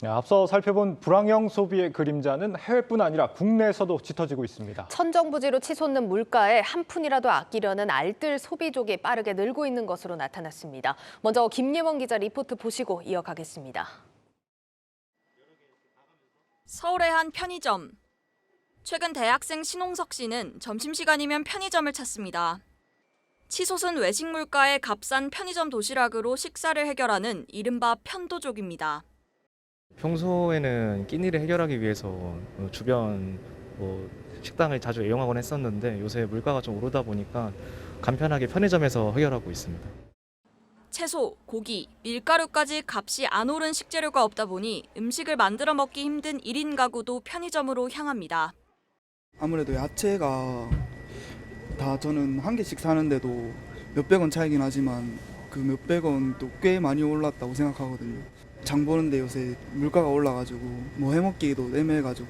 앞서 살펴본 불황형 소비의 그림자는 해외뿐 아니라 국내에서도 짙어지고 있습니다. 천정부지로 치솟는 물가에 한 푼이라도 아끼려는 알뜰 소비족이 빠르게 늘고 있는 것으로 나타났습니다. 먼저 김예원 기자 리포트 보시고 이어가겠습니다. 서울의 한 편의점. 최근 대학생 신홍석 씨는 점심시간이면 편의점을 찾습니다. 치솟은 외식 물가에 값싼 편의점 도시락으로 식사를 해결하는 이른바 편도족입니다. 평소에는 끼니를 해결하기 위해서 주변 식당을 자주 이용하곤 했었는데 요새 물가가 좀 오르다 보니까 간편하게 편의점에서 해결하고 있습니다. 채소, 고기, 밀가루까지 값이 안 오른 식재료가 없다 보니 음식을 만들어 먹기 힘든 1인 가구도 편의점으로 향합니다. 아무래도 야채가 다 저는 한 개씩 사는데도 몇백 원 차이긴 하지만 그 몇백 원도 꽤 많이 올랐다고 생각하거든요. 장 보는데 요새 물가가 올라가지고 뭐 해먹기도 애매해가지고.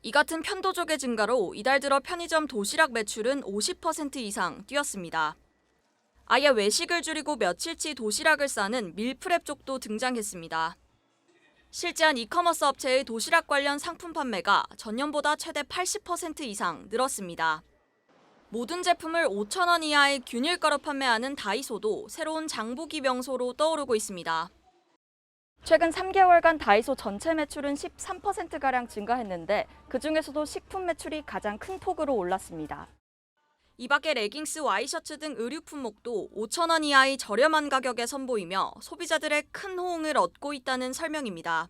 이 같은 편도족의 증가로 이달 들어 편의점 도시락 매출은 50% 이상 뛰었습니다. 아예 외식을 줄이고 며칠치 도시락을 싸는 밀프렙족도 등장했습니다. 실제 한 이커머스 업체의 도시락 관련 상품 판매가 전년보다 최대 80% 이상 늘었습니다. 모든 제품을 5,000원 이하의 균일가로 판매하는 다이소도 새로운 장보기 명소로 떠오르고 있습니다. 최근 3개월간 다이소 전체 매출은 13%가량 증가했는데 그중에서도 식품 매출이 가장 큰 폭으로 올랐습니다. 이 밖에 레깅스, 와이셔츠 등 의류 품목도 5,000원 이하의 저렴한 가격에 선보이며 소비자들의 큰 호응을 얻고 있다는 설명입니다.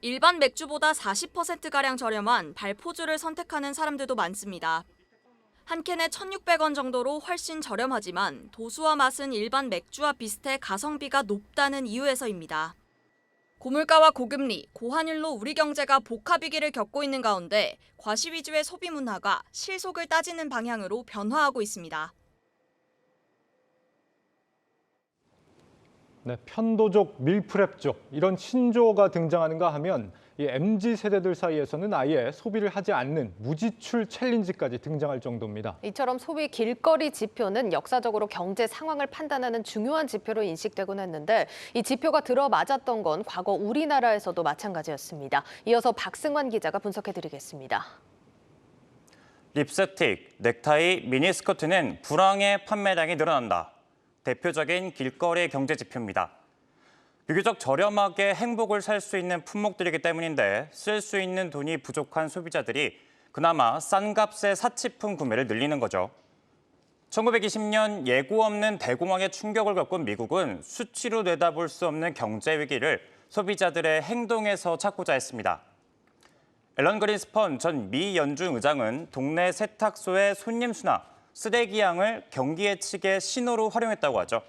일반 맥주보다 40%가량 저렴한 발포주를 선택하는 사람들도 많습니다. 한 캔에 1,600원 정도로 훨씬 저렴하지만 도수와 맛은 일반 맥주와 비슷해 가성비가 높다는 이유에서입니다. 고물가와 고금리, 고환율로 우리 경제가 복합위기를 겪고 있는 가운데 과시 위주의 소비 문화가 실속을 따지는 방향으로 변화하고 있습니다. 네, 편도족, 밀프렙족 이런 신조어가 등장하는가 하면 이 MZ 세대들 사이에서는 아예 소비를 하지 않는 무지출 챌린지까지 등장할 정도입니다. 이처럼 소비 길거리 지표는 역사적으로 경제 상황을 판단하는 중요한 지표로 인식되곤 했는데 이 지표가 들어맞았던 건 과거 우리나라에서도 마찬가지였습니다. 이어서 박승환 기자가 분석해드리겠습니다. 립스틱, 넥타이, 미니스커트는 불황의 판매량이 늘어난다. 대표적인 길거리 경제 지표입니다. 비교적 저렴하게 행복을 살 수 있는 품목들이기 때문인데 쓸 수 있는 돈이 부족한 소비자들이 그나마 싼 값의 사치품 구매를 늘리는 거죠. 1920년 예고 없는 대공황의 충격을 겪은 미국은 수치로 내다볼 수 없는 경제 위기를 소비자들의 행동에서 찾고자 했습니다. 앨런 그린스펀 전 미 연준 의장은 동네 세탁소의 손님 수나 쓰레기 양을 경기 예측의 신호로 활용했다고 하죠.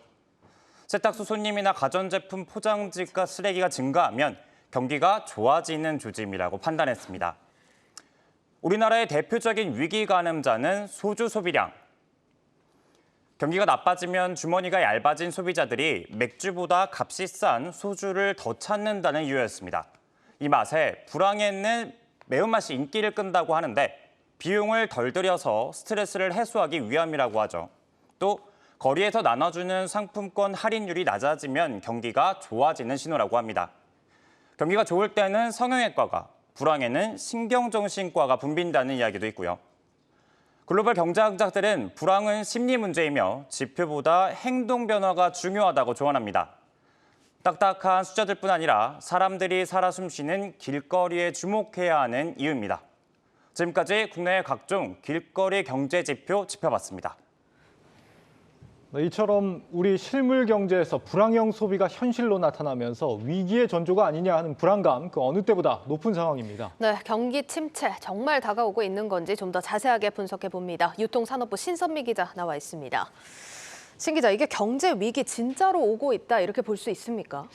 세탁소 손님이나 가전제품 포장지가 쓰레기가 증가하면 경기가 좋아지는 조짐이라고 판단했습니다. 우리나라의 대표적인 위기 가늠자는 소주 소비량. 경기가 나빠지면 주머니가 얇아진 소비자들이 맥주보다 값이 싼 소주를 더 찾는다는 이유였습니다. 이 맛에 불황에는 매운맛이 인기를 끈다고 하는데 비용을 덜 들여서 스트레스를 해소하기 위함이라고 하죠. 또 거리에서 나눠주는 상품권 할인율이 낮아지면 경기가 좋아지는 신호라고 합니다. 경기가 좋을 때는 성형외과가, 불황에는 신경정신과가 붐빈다는 이야기도 있고요. 글로벌 경제학자들은 불황은 심리 문제이며 지표보다 행동 변화가 중요하다고 조언합니다. 딱딱한 숫자들뿐 아니라 사람들이 살아 숨쉬는 길거리에 주목해야 하는 이유입니다. 지금까지 국내의 각종 길거리 경제 지표 짚어봤습니다. 이처럼 우리 실물 경제에서 불황형 소비가 현실로 나타나면서 위기의 전조가 아니냐 하는 불안감 그 어느 때보다 높은 상황입니다. 네, 경기 침체 정말 다가오고 있는 건지 좀 더 자세하게 분석해 봅니다. 유통산업부 신선미 기자 나와 있습니다. 신 기자, 이게 경제 위기 진짜로 오고 있다 이렇게 볼 수 있습니까?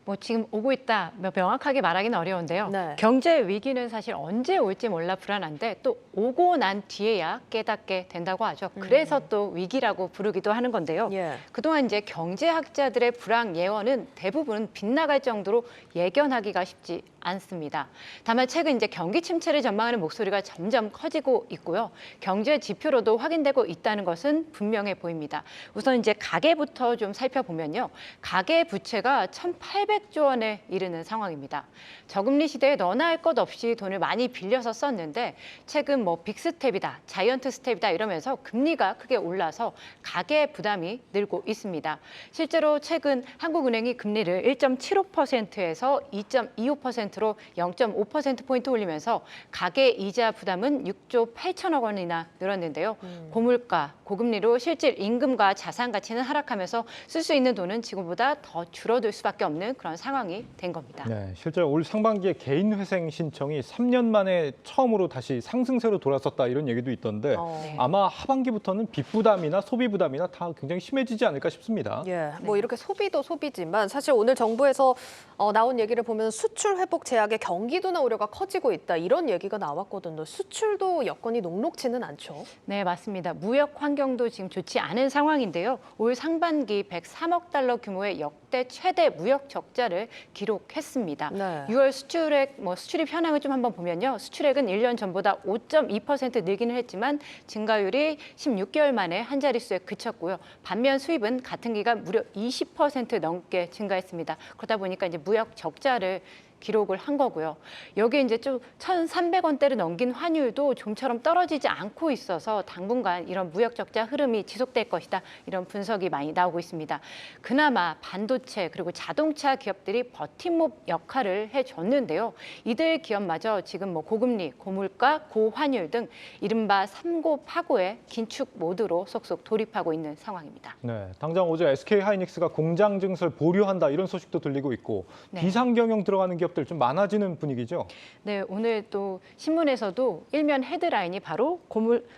뭐 지금 오고 있다 명확하게 말하기는 어려운데요. 네. 경제 위기는 사실 언제 올지 몰라 불안한데 또 오고 난 뒤에야 깨닫게 된다고 하죠. 그래서 또 위기라고 부르기도 하는 건데요. 예. 그동안 이제 경제학자들의 불황 예언은 대부분 빗나갈 정도로 예견하기가 쉽지 않습니다. 다만 최근 이제 경기 침체를 전망하는 목소리가 점점 커지고 있고요. 경제 지표로도 확인되고 있다는 것은 분명해 보입니다. 우선 이제 가계부터 좀 살펴보면요. 가계 부채가 1,800 수백조 원에 이르는 상황입니다. 저금리 시대에 너나 할 것 없이 돈을 많이 빌려서 썼는데 최근 뭐 빅스텝이다, 자이언트 스텝이다 이러면서 금리가 크게 올라서 가계 부담이 늘고 있습니다. 실제로 최근 한국은행이 금리를 1.75%에서 2.25%로 0.5%포인트 올리면서 가계 이자 부담은 6조 8천억 원이나 늘었는데요. 고물가, 고금리로 실질 임금과 자산 가치는 하락하면서 쓸 수 있는 돈은 지금보다 더 줄어들 수밖에 없는 그런 상황이 된 겁니다. 네, 실제로 올 상반기에 개인 회생 신청이 3년 만에 처음으로 다시 상승세로 돌아섰다 이런 얘기도 있던데 네. 아마 하반기부터는 빚 부담이나 소비 부담이나 다 굉장히 심해지지 않을까 싶습니다. 예, 뭐 이렇게 소비도 소비지만 사실 오늘 정부에서 나온 얘기를 보면 수출 회복 제약에 경기도나 우려가 커지고 있다 이런 얘기가 나왔거든요. 수출도 여건이 녹록지는 않죠. 네, 맞습니다. 무역 환경도 지금 좋지 않은 상황인데요. 올 상반기 103억 달러 규모의 역대 최대 무역 적자를 기록했습니다. 네. 6월 수출액 수출입 현황을 좀 한번 보면요. 수출액은 1년 전보다 5.2% 늘기는 했지만 증가율이 16개월 만에 한 자릿수에 그쳤고요. 반면 수입은 같은 기간 무려 20% 넘게 증가했습니다. 그러다 보니까 이제 무역 적자를 기록을 한 거고요. 여기에 이제 좀 1,300원대를 넘긴 환율도 좀처럼 떨어지지 않고 있어서 당분간 이런 무역 적자 흐름이 지속될 것이다. 이런 분석이 많이 나오고 있습니다. 그나마 반도체 그리고 자동차 기업들이 버팀목 역할을 해줬는데요. 이들 기업마저 지금 뭐 고금리, 고물가, 고환율 등 이른바 삼고파고의 긴축 모드로 속속 돌입하고 있는 상황입니다. 네, 당장 어제 SK하이닉스가 공장 증설 보류한다 이런 소식도 들리고 있고 네. 비상경영 들어가는 기업들 좀 많아지는 분위기죠. 네, 오늘 또 신문에서도 일면 헤드라인이 바로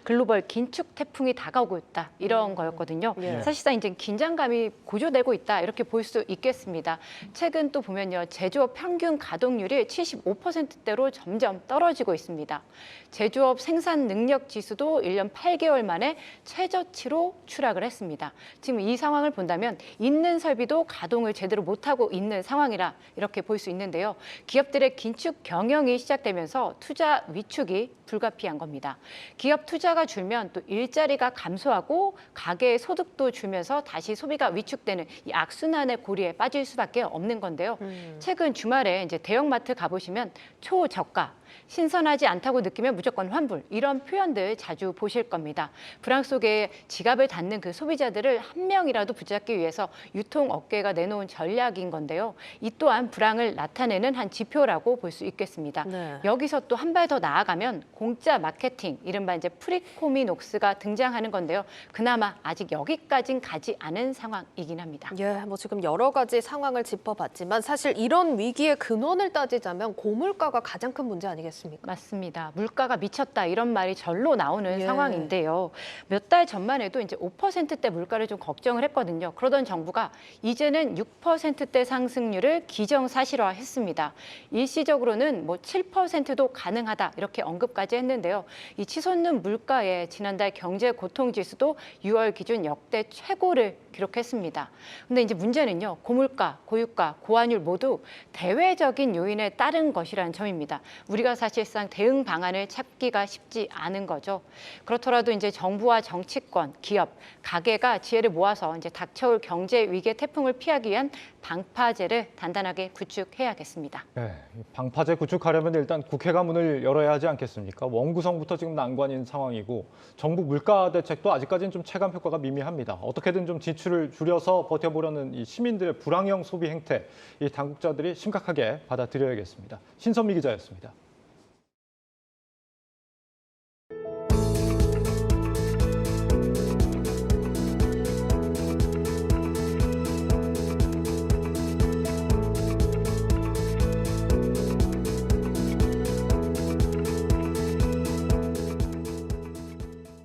글로벌 긴축 태풍이 다가오고 있다 이런 거였거든요. 예. 사실상 이제 긴장감이 고조되고 있다 이렇게 볼 수 있겠습니다. 최근 또 보면요, 제조업 평균 가동률이 75%대로 점점 떨어지고 있습니다. 제조업 생산 능력 지수도 1년 8개월 만에 최저치로 추락을 했습니다. 지금 이 상황을 본다면 있는 설비도 가동을 제대로 못하고 있는 상황이라 이렇게 볼 수 있는데요. 기업들의 긴축 경영이 시작되면서 투자 위축이 불가피한 겁니다. 기업 투자가 줄면 또 일자리가 감소하고 가계의 소득도 줄면서 다시 소비가 위축되는 이 악순환의 고리에 빠질 수밖에 없는 건데요. 최근 주말에 이제 대형마트 가보시면 초저가, 신선하지 않다고 느끼면 무조건 환불 이런 표현들 자주 보실 겁니다. 불황 속에 지갑을 닫는 그 소비자들을 한 명이라도 붙잡기 위해서 유통업계가 내놓은 전략인 건데요. 이 또한 불황을 나타내는 한 지표라고 볼 수 있겠습니다. 네. 여기서 또 한 발 더 나아가면 공짜 마케팅, 이른바 이제 프리코미녹스가 등장하는 건데요. 그나마 아직 여기까진 가지 않은 상황이긴 합니다. 예, 뭐 지금 여러 가지 상황을 짚어봤지만 사실 이런 위기의 근원을 따지자면 고물가가 가장 큰 문제 아니겠습니까? 맞습니다. 물가가 미쳤다 이런 말이 절로 나오는 예. 상황인데요. 몇 달 전만 해도 이제 5%대 물가를 좀 걱정을 했거든요. 그러던 정부가 이제는 6%대 상승률을 기정사실화했습니다. 일시적으로는 뭐 7%도 가능하다 이렇게 언급까지 했는데요. 이 치솟는 물가에 지난달 경제 고통 지수도 6월 기준 역대 최고를 기록했습니다. 근데 이제 문제는요. 고물가, 고유가, 고환율 모두 대외적인 요인에 따른 것이라는 점입니다. 우리가 사실상 대응 방안을 찾기가 쉽지 않은 거죠. 그렇더라도 이제 정부와 정치권, 기업, 가계가 지혜를 모아서 이제 닥쳐올 경제 위기의 태풍을 피하기 위한 방파제를 단단하게 구축해야겠습니다. 네, 방파제 구축하려면 일단 국회가 문을 열어야 하지 않겠습니까? 원구성부터 지금 난관인 상황이고 정부 물가 대책도 아직까지는 좀 체감 효과가 미미합니다. 어떻게든 좀 지출을 줄여서 버텨보려는 이 시민들의 불황형 소비 행태, 이 당국자들이 심각하게 받아들여야겠습니다. 신선미 기자였습니다.